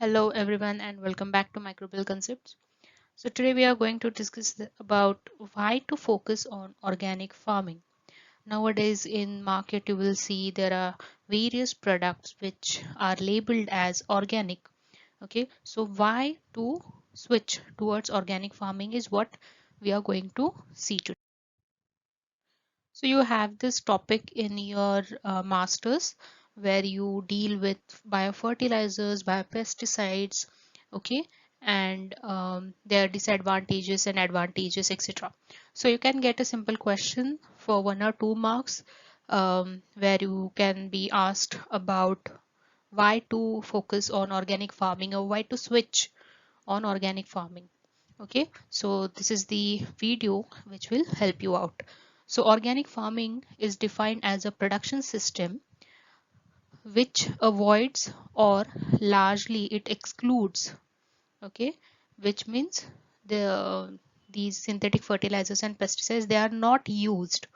Hello everyone and welcome back to Microbial Concepts. So today we are going to discuss about why to focus on organic farming. Nowadays in market you will see there are various products which are labeled as organic. Okay, so why to switch towards organic farming is what we are going to see today. So you have this topic in your masters where you deal with biofertilizers, biopesticides, okay, and their disadvantages and advantages, etc. So you can get a simple question for 1 or 2 marks where you can be asked about why to focus on organic farming or why to switch on organic farming. Okay, so this is the video which will help you out. So organic farming is defined as a production system which avoids or largely it excludes, okay, which means these synthetic fertilizers and pesticides, they are not used.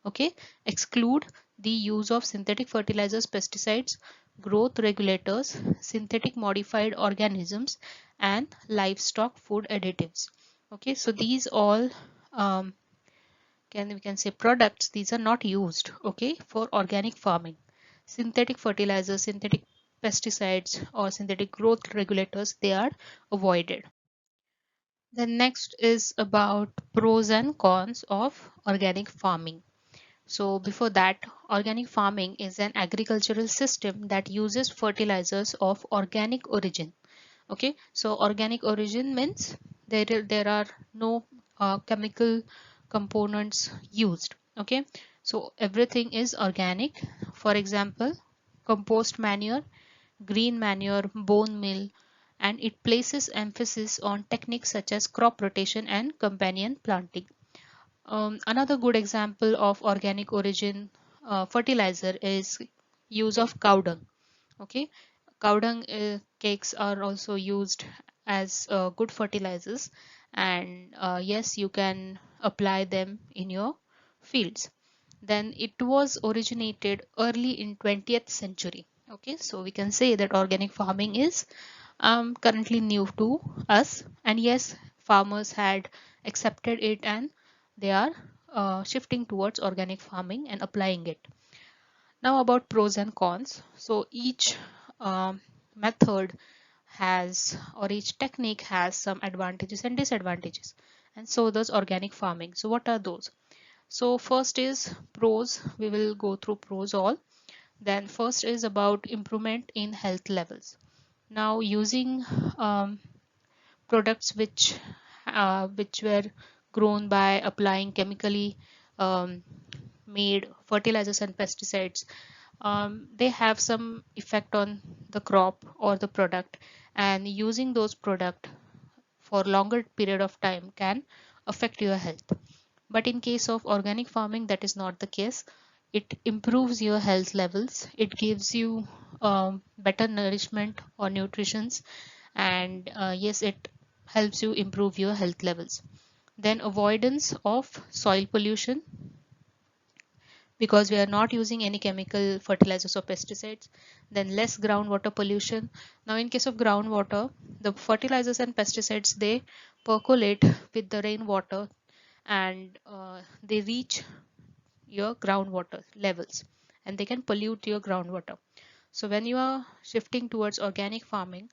Okay, exclude the use of synthetic fertilizers, pesticides, growth regulators, synthetic modified organisms, and livestock food additives. Okay, so these all um, we can say products, these are not used, okay, for organic farming. Synthetic fertilizers, synthetic pesticides, or synthetic growth regulators, they are avoided. The next is about pros and cons of organic farming. So before that, organic farming is an agricultural system that uses fertilizers of organic origin. Okay, so organic origin means there are no chemical components used. Okay, so everything is organic. For example, compost manure, green manure, bone meal, and it places emphasis on techniques such as crop rotation and companion planting. Another good example of organic origin fertilizer is use of cow dung. Okay, cow dung cakes are also used as good fertilizers, and yes, you can apply them in your fields. Then it was originated early in 20th century. Okay, so we can say that organic farming is currently new to us, and yes, farmers had accepted it and they are shifting towards organic farming and applying it. Now about pros and cons. So each method has, or each technique has some advantages and disadvantages, and so does organic farming. So what are those? So first is pros. We will go through pros all. Then first is about improvement in health levels. Now using um, products which were grown by applying chemically um, made fertilizers and pesticides, they have some effect on the crop or the product, and using those product for longer period of time can affect your health. But in case of organic farming, that is not the case. It improves your health levels, it gives you better nourishment or nutritions, and yes, it helps you improve your health levels. Then avoidance of soil pollution, because we are not using any chemical fertilizers or pesticides. Then less groundwater pollution. Now in case of groundwater, the fertilizers and pesticides, they percolate with the rainwater, and they reach your groundwater levels, and they can pollute your groundwater. So when you are shifting towards organic farming,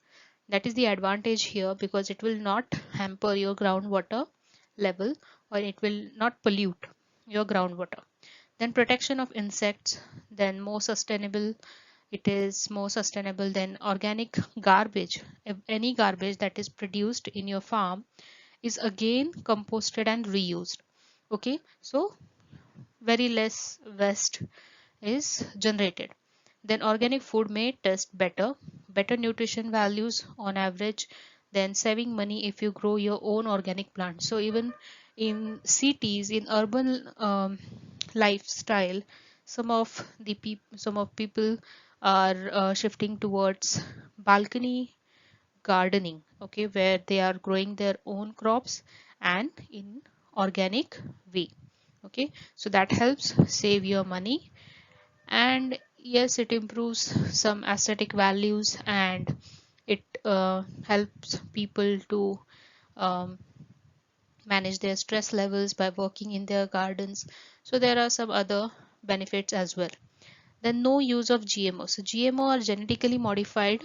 that is the advantage here, because it will not hamper your groundwater level, or it will not pollute your groundwater. Then protection of insects, then more sustainable, it is more sustainable than organic garbage. If any garbage that is produced in your farm is again composted and reused. Okay, so very less waste is generated. Then organic food may taste better, better nutrition values on average, than saving money if you grow your own organic plants. So even in cities, in urban lifestyle, some of people are shifting towards balcony gardening, okay, where they are growing their own crops and in organic way. Okay, so that helps save your money, and yes, it improves some aesthetic values, and It helps people to um, manage their stress levels by working in their gardens. So there are some other benefits as well. Then no use of GMO. So GMO are genetically modified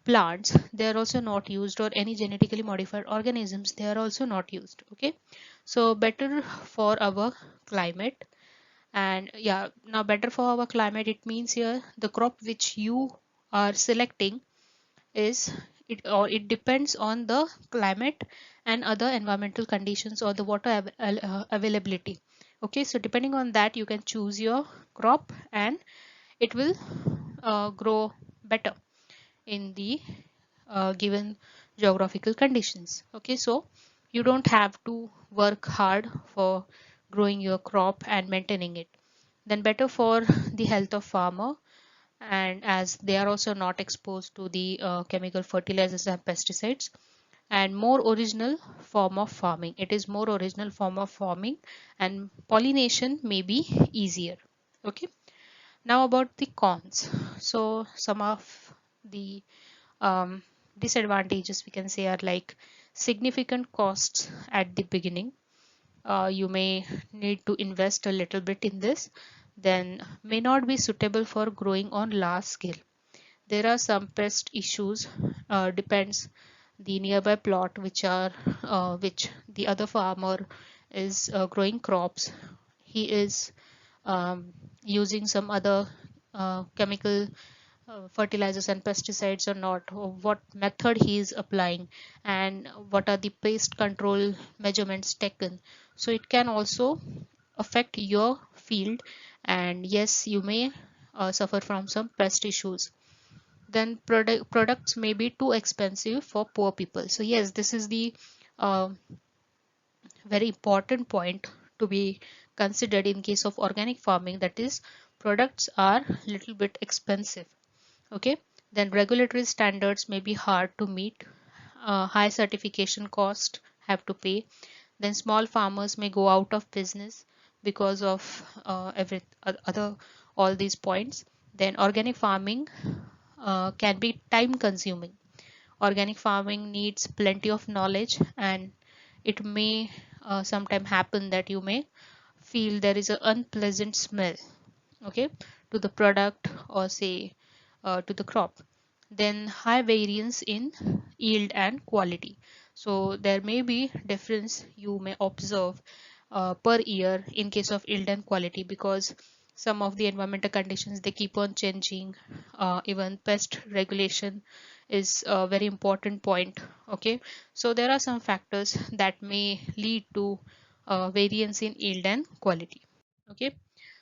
plants. They are also not used, or any genetically modified organisms, they are also not used. Okay, so better for our climate. And yeah, now better for our climate, it means here the crop which you are selecting is it, or it depends on the climate and other environmental conditions or the water availability. Okay, so depending on that you can choose your crop, and it will grow better in the given geographical conditions. Okay, so you don't have to work hard for growing your crop and maintaining it. Then better for the health of farmer, and as they are also not exposed to the chemical fertilizers and pesticides. And more original form of farming, it is more original form of farming, and pollination may be easier. Okay, now about the cons. So some of the um, disadvantages we can say are like significant costs at the beginning. You may need to invest a little bit in this, then may not be suitable for growing on large scale. There are some pest issues, depends the nearby plot which the other farmer is growing crops. He is using some other chemical fertilizers and pesticides or not, or what method he is applying, and what are the pest control measurements taken. So it can also affect your field, and yes, you may suffer from some pest issues. Then products may be too expensive for poor people. So yes, this is the uh, very important point to be considered in case of organic farming, that is products are little bit expensive. Okay, then regulatory standards may be hard to meet, high certification cost have to pay. Then small farmers may go out of business because of every other all these points. Then organic farming can be time consuming. Organic farming needs plenty of knowledge, and it may sometime happen that you may feel there is an unpleasant smell, okay, to the product, or say to the crop. Then high variance in yield and quality. So there may be difference you may observe per year in case of yield and quality, because some of the environmental conditions they keep on changing. Even pest regulation is a very important point. Okay, so there are some factors that may lead to variance in yield and quality. Okay,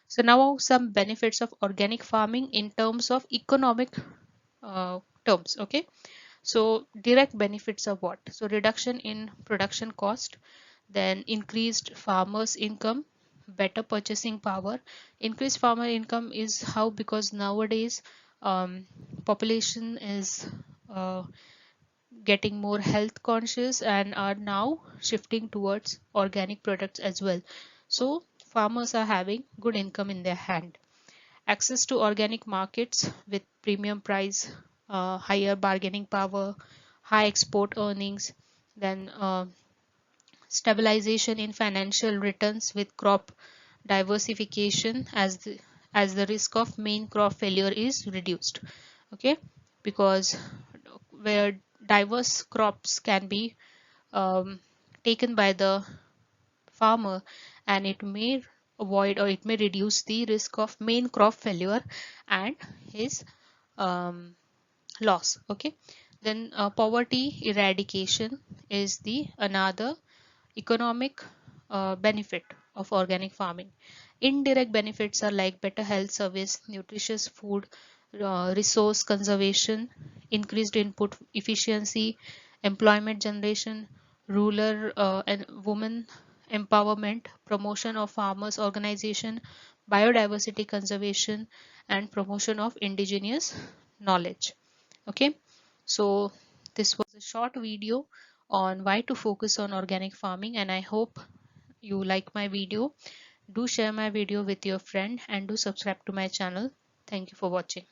so now some benefits of organic farming in terms of economic terms. Okay, so direct benefits are what? So reduction in production cost, then increased farmers income, better purchasing power. Increased farmer income is how? Because nowadays population is getting more health conscious and are now shifting towards organic products as well. So farmers are having good income in their hand. Access to organic markets with premium price, higher bargaining power, high export earnings. Then stabilization in financial returns with crop diversification, as the risk of main crop failure is reduced. Okay, because where diverse crops can be um, taken by the farmer, and it may avoid, or it may reduce the risk of main crop failure and his um, loss. Okay, then poverty eradication is the another economic benefit of organic farming. Indirect benefits are like better health service, nutritious food, resource conservation, increased input efficiency, employment generation, rural and women empowerment, promotion of farmers organization, biodiversity conservation, and promotion of indigenous knowledge. Okay, so this was a short video on why to focus on organic farming, and I hope you like my video. Do share my video with your friend and do subscribe to my channel. Thank you for watching.